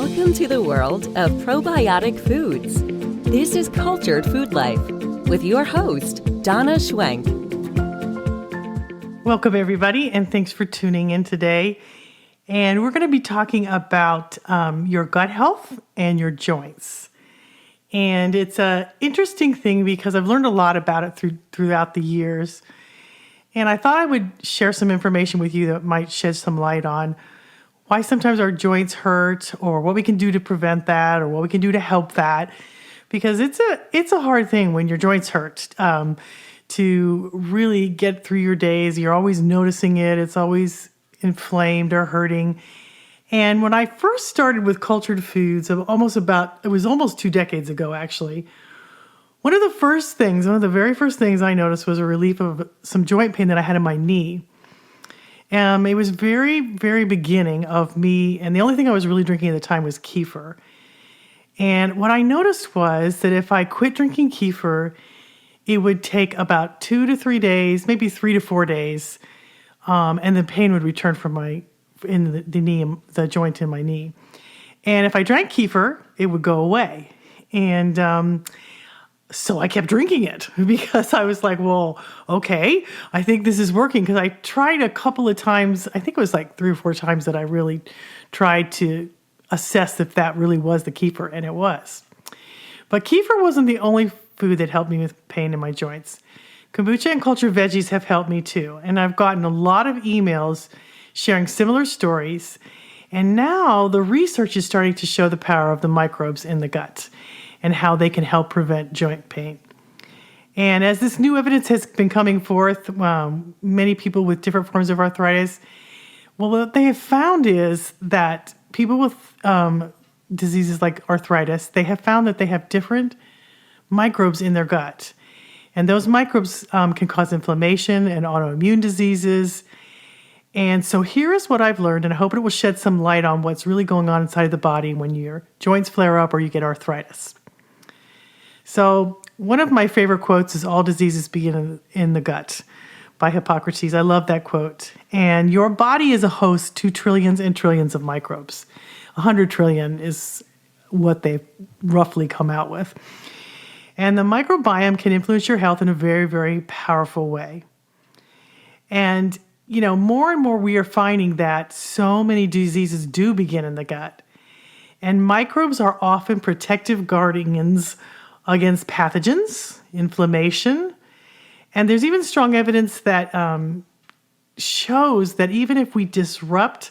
Welcome to the world of probiotic foods. This is Cultured Food Life with your host, Donna Schwenk. Welcome, everybody, and thanks for tuning in today. And we're going to be talking about your gut health and your joints. And it's an interesting thing because I've learned a lot about it throughout the years. And I thought I would share some information with you that might shed some light on why sometimes our joints hurt, or what we can do to prevent that, or what we can do to help that. Because it's a hard thing when your joints hurt to really get through your days. You're always noticing it. It's always inflamed or hurting. And when I first started with cultured foods, it was almost 2 decades ago, actually. One of the very first things I noticed was a relief of some joint pain that I had in my knee. It was very, very beginning of me, and the only thing I was really drinking at the time was kefir. And what I noticed was that if I quit drinking kefir, it would take about 2 to 3 days, maybe 3 to 4 days, and the pain would return from the joint in my knee. And if I drank kefir, it would go away. And so I kept drinking it because I was like, well, okay, I think this is working. Because I tried a couple of times, I think it was like 3 or 4 times that I really tried to assess if that really was the kefir, and it was. But kefir wasn't the only food that helped me with pain in my joints. Kombucha and cultured veggies have helped me too. And I've gotten a lot of emails sharing similar stories. And now the research is starting to show the power of the microbes in the gut and how they can help prevent joint pain. And as this new evidence has been coming forth, many people with different forms of arthritis, well, what they have found is that people with diseases like arthritis, they have found that they have different microbes in their gut. And those microbes can cause inflammation and autoimmune diseases. And so here is what I've learned, and I hope it will shed some light on what's really going on inside the body when your joints flare up or you get arthritis. So one of my favorite quotes is, "All diseases begin in the gut," by Hippocrates. I love that quote. And your body is a host to trillions and trillions of microbes. 100 trillion is what they've roughly come out with. And the microbiome can influence your health in a very, very powerful way. And, more and more we are finding that so many diseases do begin in the gut. And microbes are often protective guardians against pathogens, inflammation. And there's even strong evidence that shows that even if we disrupt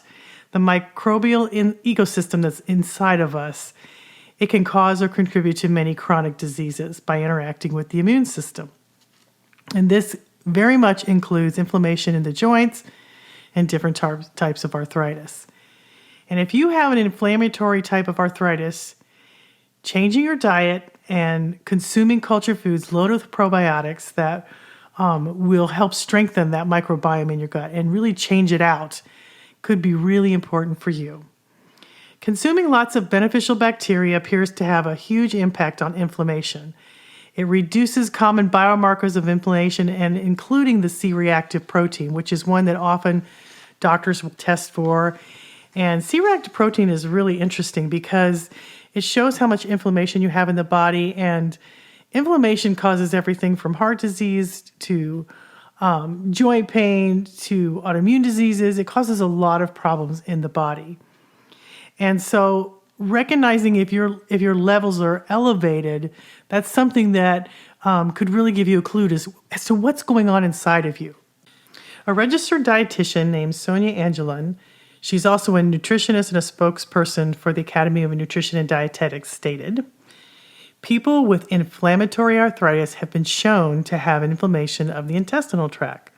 the microbial ecosystem that's inside of us, it can cause or contribute to many chronic diseases by interacting with the immune system. And this very much includes inflammation in the joints and different types of arthritis. And if you have an inflammatory type of arthritis, changing your diet and consuming cultured foods loaded with probiotics that will help strengthen that microbiome in your gut and really change it out could be really important for you. Consuming lots of beneficial bacteria appears to have a huge impact on inflammation. It reduces common biomarkers of inflammation, and including the C-reactive protein, which is one that often doctors will test for. And C-reactive protein is really interesting because it shows how much inflammation you have in the body, and inflammation causes everything from heart disease to joint pain to autoimmune diseases. It causes a lot of problems in the body. And so recognizing if your levels are elevated, that's something that could really give you a clue as to what's going on inside of you. A registered dietitian named Sonia Angelin, she's also a nutritionist and a spokesperson for the Academy of Nutrition and Dietetics, stated, "People with inflammatory arthritis have been shown to have inflammation of the intestinal tract,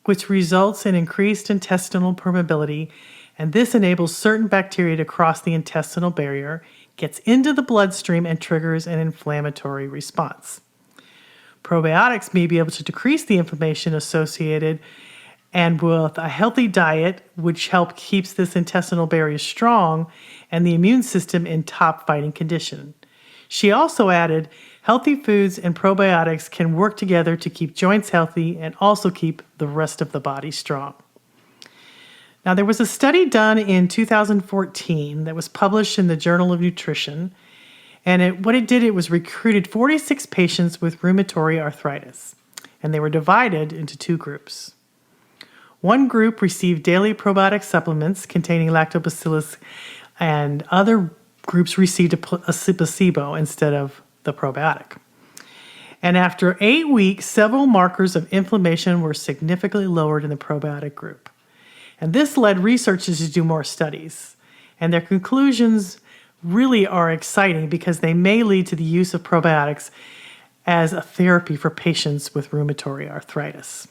which results in increased intestinal permeability, and this enables certain bacteria to cross the intestinal barrier, gets into the bloodstream, and triggers an inflammatory response. Probiotics may be able to decrease the inflammation associated, and with a healthy diet, which helps keeps this intestinal barrier strong and the immune system in top fighting condition." She also added, "Healthy foods and probiotics can work together to keep joints healthy and also keep the rest of the body strong." Now, there was a study done in 2014 that was published in the Journal of Nutrition. And what it did, it was recruited 46 patients with rheumatoid arthritis. And they were divided into two groups. One group received daily probiotic supplements containing lactobacillus, and other groups received a placebo instead of the probiotic. And after 8 weeks, several markers of inflammation were significantly lowered in the probiotic group. And this led researchers to do more studies. And their conclusions really are exciting because they may lead to the use of probiotics as a therapy for patients with rheumatoid arthritis.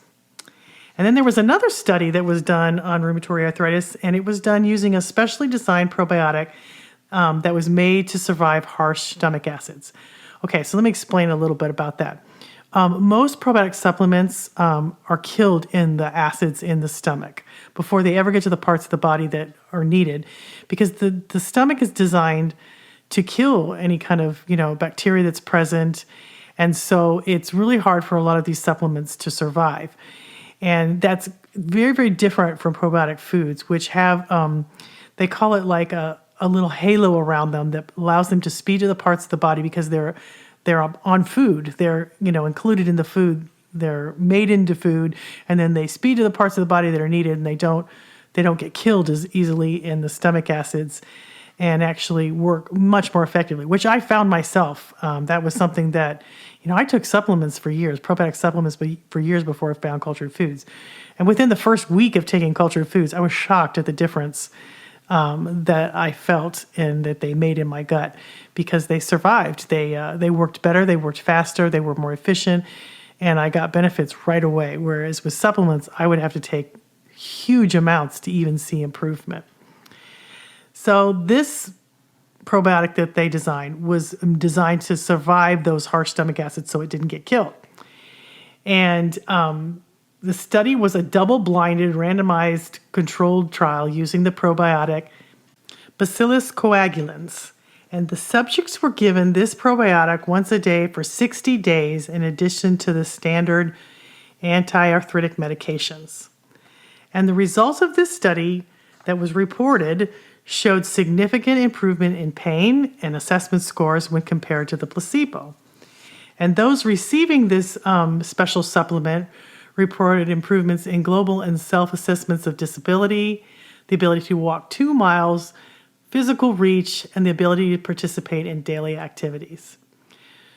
And then there was another study that was done on rheumatoid arthritis, and it was done using a specially designed probiotic that was made to survive harsh stomach acids. Okay, so let me explain a little bit about that. Most probiotic supplements are killed in the acids in the stomach before they ever get to the parts of the body that are needed, because the stomach is designed to kill any kind of bacteria that's present, and so it's really hard for a lot of these supplements to survive. And that's very, very different from probiotic foods, which have they call it like a little halo around them that allows them to speed to the parts of the body because they're on food. They're included in the food. They're made into food, and then they speed to the parts of the body that are needed, and they don't get killed as easily in the stomach acids, and actually work much more effectively. Which I found myself. That was something that I took supplements for years, probiotic supplements for years before I found cultured foods, and within the first week of taking cultured foods, I was shocked at the difference that I felt and that they made in my gut, because they survived. They worked better, they worked faster, they were more efficient, and I got benefits right away. Whereas with supplements, I would have to take huge amounts to even see improvement. So this probiotic that they designed was designed to survive those harsh stomach acids so it didn't get killed. And the study was a double-blinded, randomized, controlled trial using the probiotic Bacillus coagulans. And the subjects were given this probiotic once a day for 60 days in addition to the standard anti-arthritic medications. And the results of this study that was reported showed significant improvement in pain and assessment scores when compared to the placebo. And those receiving this special supplement reported improvements in global and self-assessments of disability, the ability to walk 2 miles, physical reach, and the ability to participate in daily activities.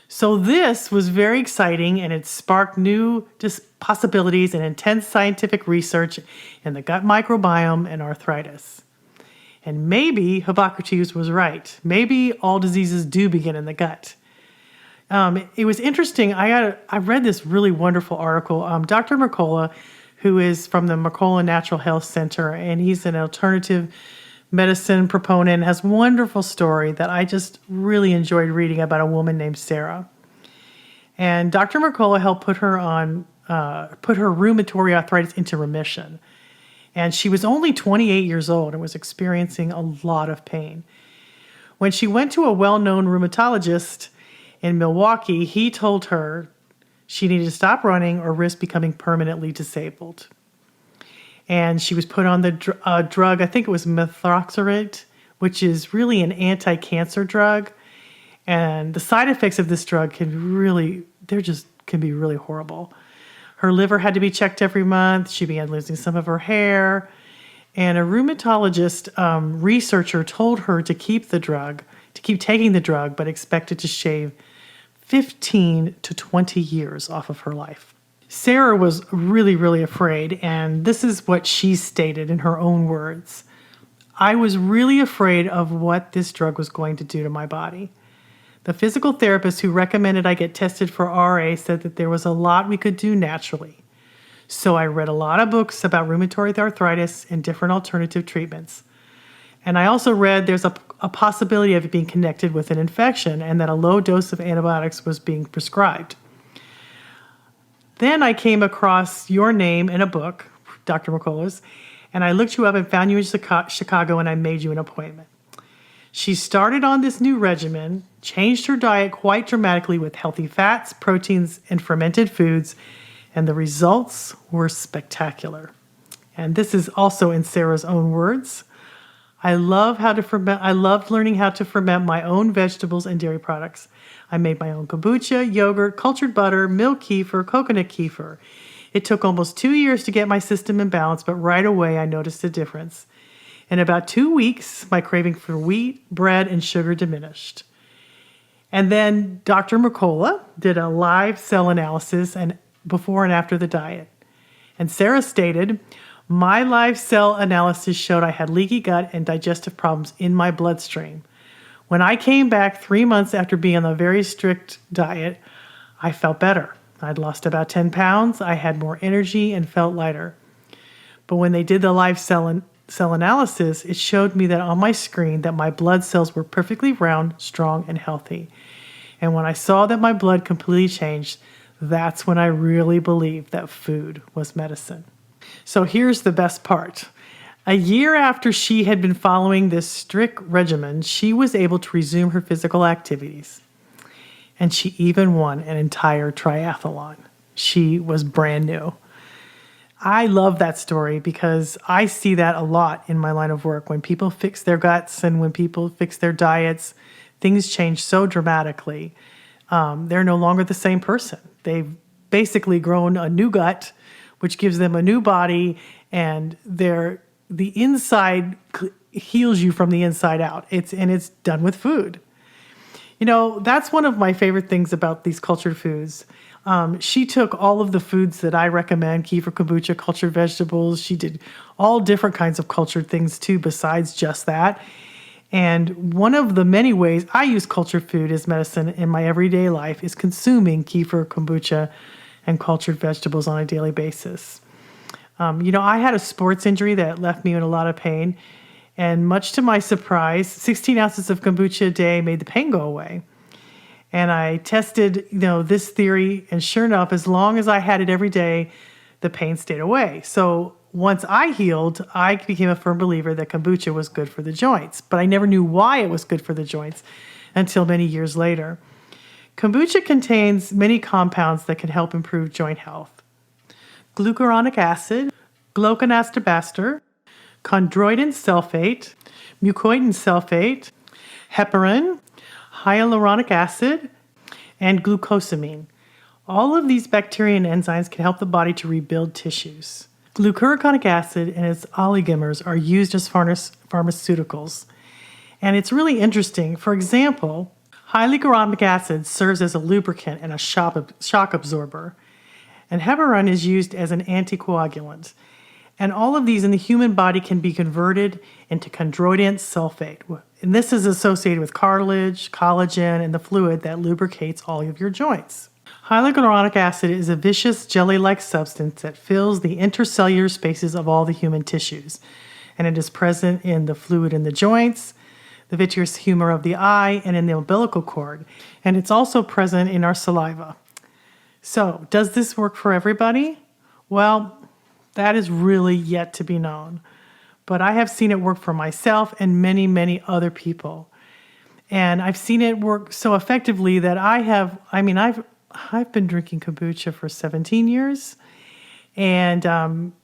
So this was very exciting, and it sparked new possibilities and intense scientific research in the gut microbiome and arthritis. And maybe Hippocrates was right. Maybe all diseases do begin in the gut. It was interesting. I read this really wonderful article. Dr. Mercola, who is from the Mercola Natural Health Center, and he's an alternative medicine proponent, has a wonderful story that I just really enjoyed reading about a woman named Sarah. And Dr. Mercola helped put her rheumatoid arthritis into remission. And she was only 28 years old and was experiencing a lot of pain. When she went to a well-known rheumatologist in Milwaukee, he told her she needed to stop running or risk becoming permanently disabled. And she was put on the drug, I think it was methotrexate, which is really an anti-cancer drug. And the side effects of this drug can be really horrible. Her liver had to be checked every month. She began losing some of her hair. And a rheumatologist researcher told her to keep taking the drug, but expected to shave 15 to 20 years off of her life. Sarah was really, really afraid, and this is what she stated in her own words. I was really afraid of what this drug was going to do to my body. The physical therapist who recommended I get tested for RA said that there was a lot we could do naturally. So I read a lot of books about rheumatoid arthritis and different alternative treatments. And I also read there's a possibility of it being connected with an infection and that a low dose of antibiotics was being prescribed. Then I came across your name in a book, Dr. Mercola's, and I looked you up and found you in Chicago, and I made you an appointment. She started on this new regimen, changed her diet quite dramatically with healthy fats, proteins, and fermented foods, and the results were spectacular. And this is also in Sarah's own words. I loved learning how to ferment my own vegetables and dairy products. I made my own kombucha, yogurt, cultured butter, milk kefir, coconut kefir. It took almost 2 years to get my system in balance, but right away I noticed a difference. In about 2 weeks, my craving for wheat, bread, and sugar diminished. And then Dr. Mercola did a live cell analysis and before and after the diet. And Sarah stated, my live cell analysis showed I had leaky gut and digestive problems in my bloodstream. When I came back 3 months after being on a very strict diet, I felt better. I'd lost about 10 pounds, I had more energy and felt lighter. But when they did the live cell analysis, it showed me that on my screen that my blood cells were perfectly round, strong, and healthy. And when I saw that my blood completely changed, that's when I really believed that food was medicine. So here's the best part. A year after she had been following this strict regimen, she was able to resume her physical activities. And she even won an entire triathlon. She was brand new. I love that story because I see that a lot in my line of work. When people fix their guts and when people fix their diets, things change so dramatically. They're no longer the same person. They've basically grown a new gut, which gives them a new body, and the inside heals you from the inside out. It's done with food. You know, that's one of my favorite things about these cultured foods. She took all of the foods that I recommend, kefir, kombucha, cultured vegetables. She did all different kinds of cultured things too, besides just that. And one of the many ways I use cultured food as medicine in my everyday life is consuming kefir, kombucha, and cultured vegetables on a daily basis. I had a sports injury that left me in a lot of pain. And much to my surprise, 16 ounces of kombucha a day made the pain go away. And I tested, this theory, and sure enough, as long as I had it every day, the pain stayed away. So once I healed, I became a firm believer that kombucha was good for the joints, but I never knew why it was good for the joints until many years later. Kombucha contains many compounds that can help improve joint health. Glucuronic acid, gluconastabaster, chondroitin sulfate, mucoitin sulfate, heparin, hyaluronic acid, and glucosamine. All of these bacteria and enzymes can help the body to rebuild tissues. Glucuronic acid and its oligomers are used as pharmaceuticals. And it's really interesting. For example, hyaluronic acid serves as a lubricant and a shock absorber. And heparin is used as an anticoagulant. And all of these in the human body can be converted into chondroitin sulfate. And this is associated with cartilage, collagen, and the fluid that lubricates all of your joints. Hyaluronic acid is a viscous jelly-like substance that fills the intercellular spaces of all the human tissues. And it is present in the fluid in the joints, the vitreous humor of the eye, and in the umbilical cord. And it's also present in our saliva. So, does this work for everybody? Well, that is really yet to be known. But I have seen it work for myself and many, many other people. And I've seen it work so effectively that I've been drinking kombucha for 17 years. And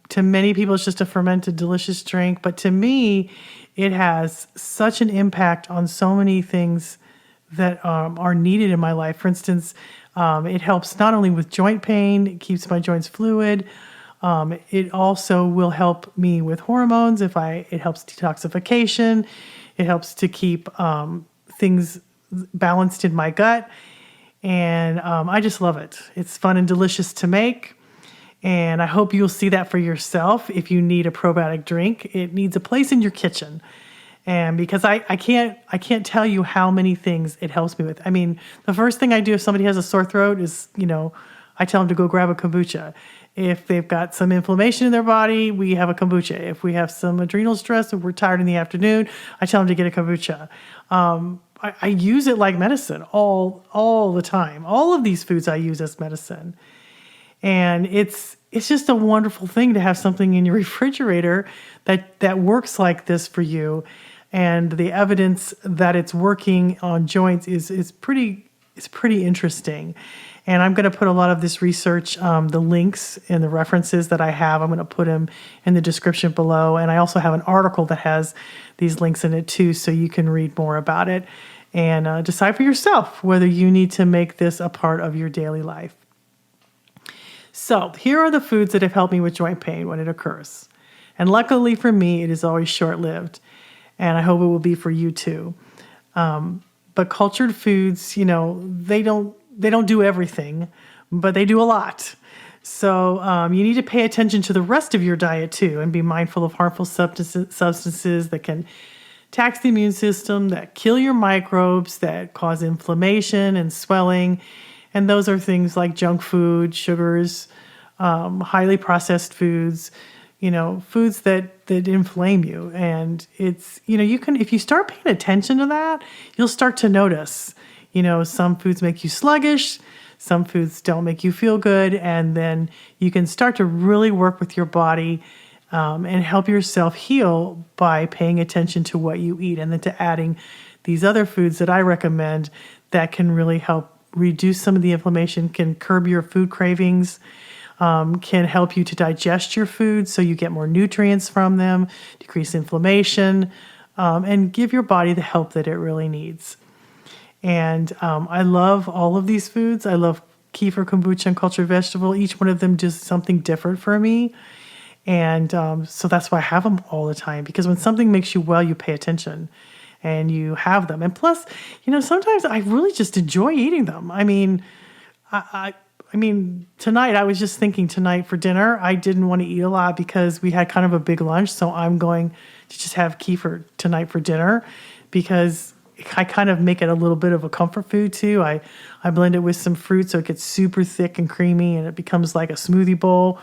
to many people, it's just a fermented, delicious drink. But to me, it has such an impact on so many things that are needed in my life. For instance, it helps not only with joint pain, it keeps my joints fluid. It also will help me with hormones. It helps detoxification. It helps to keep things balanced in my gut. And I just love it. It's fun and delicious to make. And I hope you'll see that for yourself. If you need a probiotic drink, it needs a place in your kitchen. And because I can't tell you how many things it helps me with. I mean, the first thing I do if somebody has a sore throat is, I tell them to go grab a kombucha. If they've got some inflammation in their body, we have a kombucha. If we have some adrenal stress or we're tired in the afternoon, I tell them to get a kombucha. I use it like medicine all the time. All of these foods I use as medicine. And it's just a wonderful thing to have something in your refrigerator that works like this for you. And the evidence that it's working on joints is pretty is pretty interesting. And I'm going to put a lot of this research, the links and the references that I have, I'm going to put them in the description below. And I also have an article that has these links in it too, so you can read more about it and decide for yourself whether you need to make this a part of your daily life. So here are the foods that have helped me with joint pain when it occurs. And luckily for me, it is always short-lived. And I hope it will be for you too. But cultured foods, they don't do everything, but they do a lot. So you need to pay attention to the rest of your diet too, and be mindful of harmful substances that can tax the immune system, that kill your microbes, that cause inflammation and swelling. And those are things like junk food, sugars, highly processed foods, foods that inflame you. And it's, if you start paying attention to that, you'll start to notice, some foods make you sluggish, some foods don't make you feel good. And then you can start to really work with your body and help yourself heal by paying attention to what you eat, and then to adding these other foods that I recommend that can really help reduce some of the inflammation, can curb your food cravings, can help you to digest your food so you get more nutrients from them, decrease inflammation, and give your body the help that it really needs. And I love all of these foods. I love kefir, kombucha, and cultured vegetable. Each one of them does something different for me. And so that's why I have them all the time, because when something makes you well, you pay attention and you have them. And plus, sometimes I really just enjoy eating them. I mean, tonight, I was just thinking tonight for dinner, I didn't want to eat a lot because we had kind of a big lunch. So I'm going to just have kefir tonight for dinner, because I kind of make it a little bit of a comfort food too. I blend it with some fruit so it gets super thick and creamy, and it becomes like a smoothie bowl.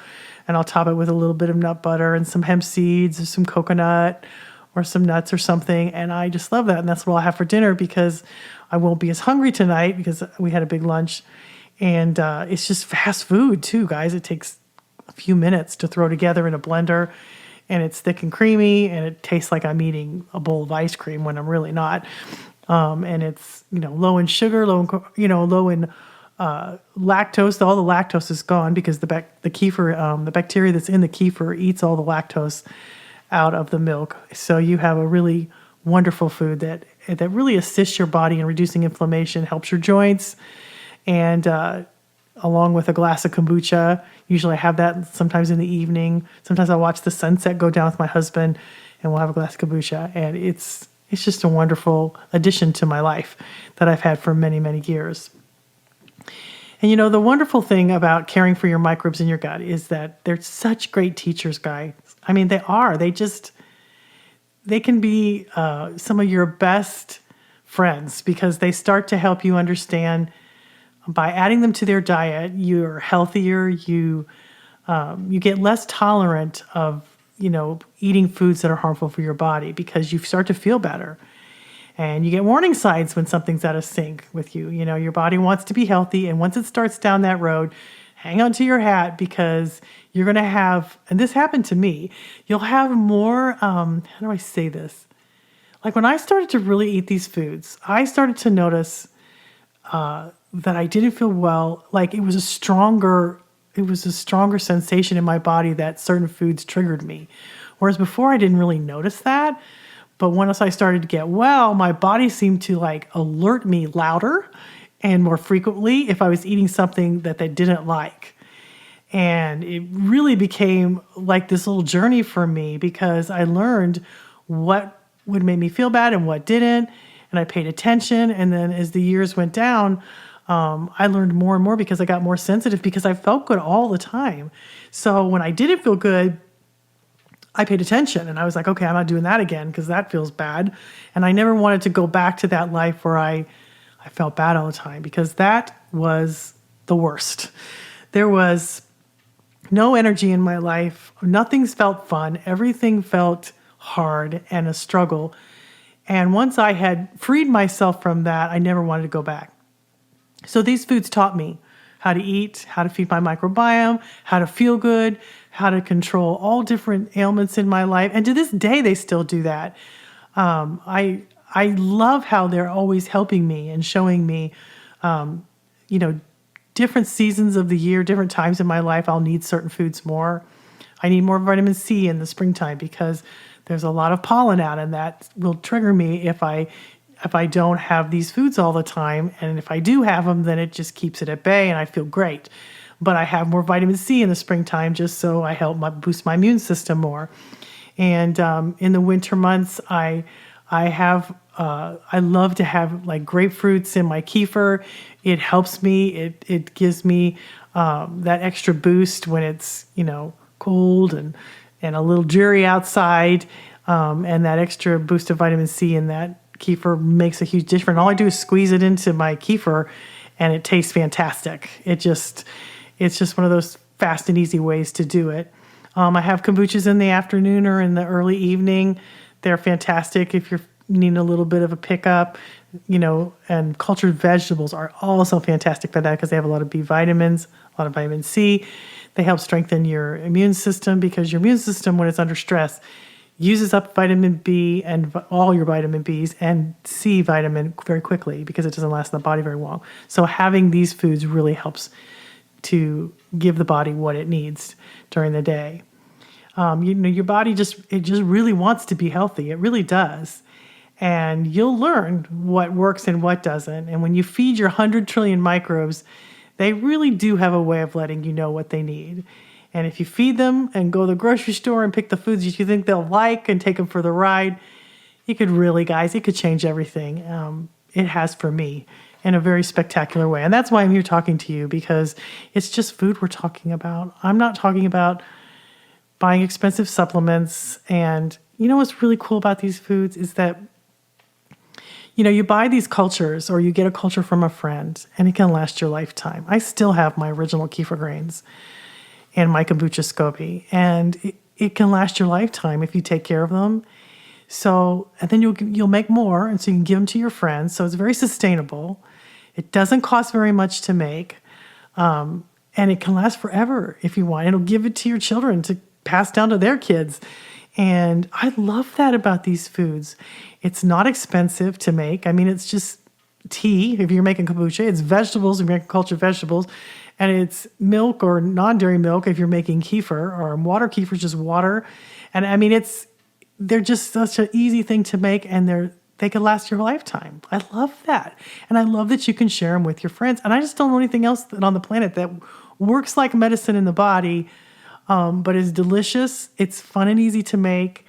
And I'll top it with a little bit of nut butter and some hemp seeds or some coconut or some nuts or something. And I just love that. And that's what I'll have for dinner, because I won't be as hungry tonight because we had a big lunch. And it's just fast food too, guys. It takes a few minutes to throw together in a blender, and it's thick and creamy, and it tastes like I'm eating a bowl of ice cream when I'm really not. And it's, low in sugar, low in lactose. All the lactose is gone because the kefir, the bacteria that's in the kefir eats all the lactose out of the milk. So you have a really wonderful food that really assists your body in reducing inflammation, helps your joints, and along with a glass of kombucha. Usually I have that sometimes in the evening. Sometimes I watch the sunset go down with my husband, and we'll have a glass of kombucha. And it's just a wonderful addition to my life that I've had for many, many years. And the wonderful thing about caring for your microbes in your gut is that they're such great teachers, guys. I mean, they are. They can be some of your best friends, because they start to help you understand, by adding them to their diet, you're healthier, you get less tolerant of, eating foods that are harmful for your body, because you start to feel better. And you get warning signs when something's out of sync with you. Your body wants to be healthy. And once it starts down that road, hang on to your hat, because you're going to have, and this happened to me, you'll have more, how do I say this? Like when I started to really eat these foods, I started to notice that I didn't feel well. Like it was a stronger sensation in my body that certain foods triggered me. Whereas before I didn't really notice that. But once I started to get well, my body seemed to alert me louder and more frequently if I was eating something that they didn't like. And it really became like this little journey for me, because I learned what would make me feel bad and what didn't. And I paid attention. And then as the years went down, I learned more and more, because I got more sensitive, because I felt good all the time. So when I didn't feel good, I paid attention, and I was like, okay, I'm not doing that again, because that feels bad. And I never wanted to go back to that life where I felt bad all the time, because that was the worst. There was no energy in my life. Nothing felt fun. Everything felt hard and a struggle. And once I had freed myself from that, I never wanted to go back. So these foods taught me how to eat, how to feed my microbiome, how to feel good, how to control all different ailments in my life. And to this day, they still do that. I love how they're always helping me and showing me you know, different seasons of the year, different times in my life, I'll need certain foods more. I need more vitamin C in the springtime because there's a lot of pollen out, and that will trigger me if I don't have these foods all the time. And if I do have them, then it just keeps it at bay and I feel great. But I have more vitamin C in the springtime just so I help boost my immune system more. And in the winter months, I love to have like grapefruits in my kefir. It helps me. It gives me that extra boost when it's, cold and a little dreary outside. And that extra boost of vitamin C in that kefir makes a huge difference. All I do is squeeze it into my kefir and it tastes fantastic. It's just one of those fast and easy ways to do it. I have kombuchas in the afternoon or in the early evening. They're fantastic if you're needing a little bit of a pickup, and cultured vegetables are also fantastic for that because they have a lot of B vitamins, a lot of vitamin C. They help strengthen your immune system because your immune system, when it's under stress, uses up vitamin B and all your vitamin Bs and C vitamin very quickly because it doesn't last in the body very long. So having these foods really helps to give the body what it needs during the day. Your body just really wants to be healthy. It really does. And you'll learn what works and what doesn't. And when you feed your 100 trillion microbes, they really do have a way of letting you know what they need. And if you feed them and go to the grocery store and pick the foods that you think they'll like and take them for the ride, it could change everything. It has for me in a very spectacular way. And that's why I'm here talking to you, because it's just food we're talking about. I'm not talking about buying expensive supplements. And what's really cool about these foods is that you buy these cultures or you get a culture from a friend and it can last your lifetime. I still have my original kefir grains and my kombucha SCOBY, and it can last your lifetime if you take care of them. So, and then you'll make more, and so you can give them to your friends. So it's very sustainable. It doesn't cost very much to make, and it can last forever if you want. It'll give it to your children to pass down to their kids. And I love that about these foods. It's not expensive to make. I mean, it's just tea if you're making kombucha. It's vegetables if you're making cultured vegetables. And it's milk or non-dairy milk if you're making kefir, or water kefir is just water. And I mean, they're just such an easy thing to make, and they could last your lifetime. I love that. And I love that you can share them with your friends. And I just don't know anything else on the planet that works like medicine in the body, but is delicious. It's fun and easy to make,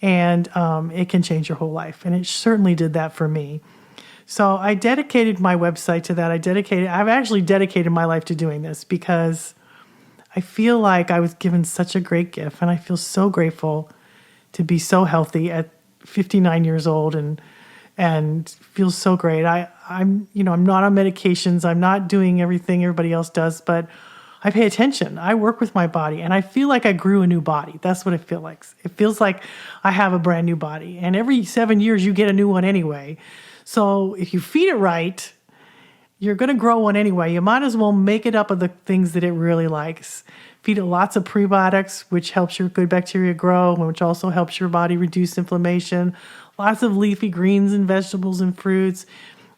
and it can change your whole life. And it certainly did that for me. So I dedicated my website to that. I've actually dedicated my life to doing this because I feel like I was given such a great gift, and I feel so grateful to be so healthy at 59 years old and feel so great. I'm not on medications. I'm not doing everything everybody else does, but I pay attention. I work with my body, and I feel like I grew a new body. That's what it feels like. It feels like I have a brand new body, and every 7 years you get a new one anyway. So if you feed it right, you're going to grow one anyway. You might as well make it up of the things that it really likes. Feed it lots of prebiotics, which helps your good bacteria grow, which also helps your body reduce inflammation. Lots of leafy greens and vegetables and fruits.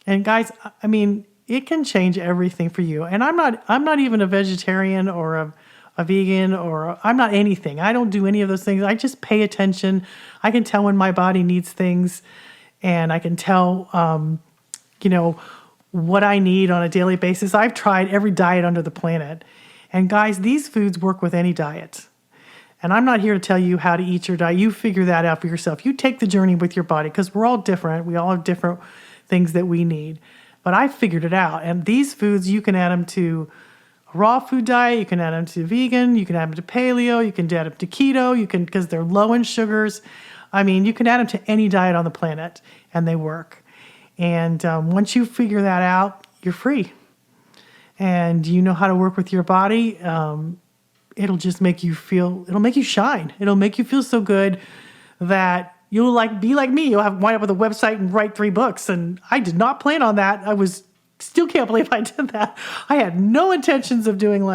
And guys, I mean, it can change everything for you. And I'm not even a vegetarian or a vegan, or I'm not anything. I don't do any of those things. I just pay attention. I can tell when my body needs things, and I can tell, what I need on a daily basis. I've tried every diet under the planet. And guys, these foods work with any diet. And I'm not here to tell you how to eat your diet. You figure that out for yourself. You take the journey with your body, because we're all different. We all have different things that we need. But I figured it out. And these foods, you can add them to a raw food diet. You can add them to vegan. You can add them to paleo. You can add them to keto. Because they're low in sugars. I mean, you can add them to any diet on the planet, and they work. And once you figure that out, you're free. And you know how to work with your body. It'll just make you shine. It'll make you feel so good that you'll be like me. You'll wind up with a website and write 3 books. And I did not plan on that. Still can't believe I did that. I had no intentions of doing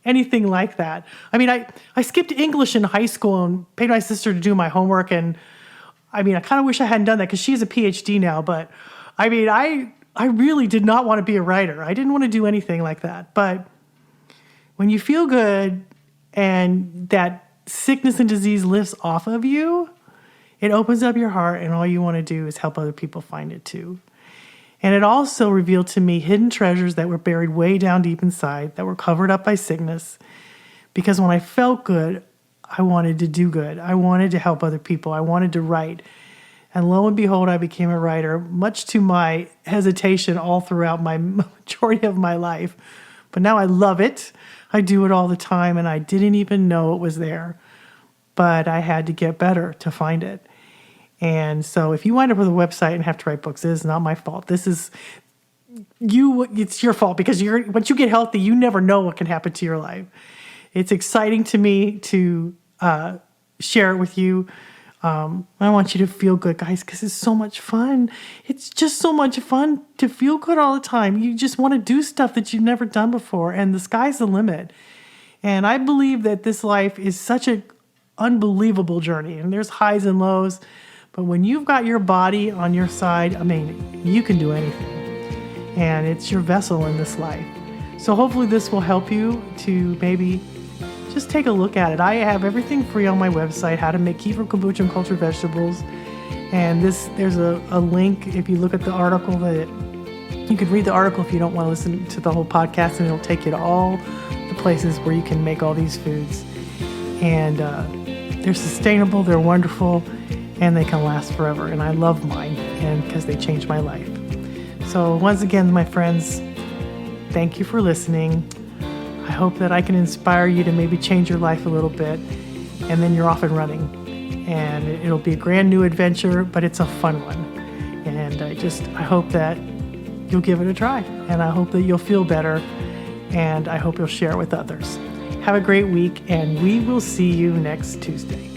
anything like that. I mean, I skipped English in high school and paid my sister to do my homework. And I mean, I kind of wish I hadn't done that, because she has a PhD now. But I mean, I really did not want to be a writer. I didn't want to do anything like that. But when you feel good and that sickness and disease lifts off of you, it opens up your heart, and all you want to do is help other people find it too. And it also revealed to me hidden treasures that were buried way down deep inside, that were covered up by sickness. Because when I felt good, I wanted to do good. I wanted to help other people. I wanted to write. And lo and behold, I became a writer, much to my hesitation all throughout my majority of my life. But now I love it. I do it all the time, and I didn't even know it was there. But I had to get better to find it. And so if you wind up with a website and have to write books, it is not my fault. This is it's your fault, because once you get healthy, you never know what can happen to your life. It's exciting to me to share it with you. I want you to feel good, guys, because it's so much fun. It's just so much fun to feel good all the time. You just want to do stuff that you've never done before, and the sky's the limit. And I believe that this life is such an unbelievable journey, and there's highs and lows. But when you've got your body on your side, I mean, you can do anything. And it's your vessel in this life. So hopefully this will help you to maybe just take a look at it. I have everything free on my website, how to make kefir, kombucha, and cultured vegetables. And there's a link, if you look at the article, that you could read the article if you don't want to listen to the whole podcast, and it'll take you to all the places where you can make all these foods. And they're sustainable, they're wonderful, and they can last forever. And I love mine, and because they changed my life. So once again, my friends, thank you for listening. I hope that I can inspire you to maybe change your life a little bit, and then you're off and running. And it'll be a brand new adventure, but it's a fun one. And I hope that you'll give it a try, and I hope that you'll feel better, and I hope you'll share it with others. Have a great week, and we will see you next Tuesday.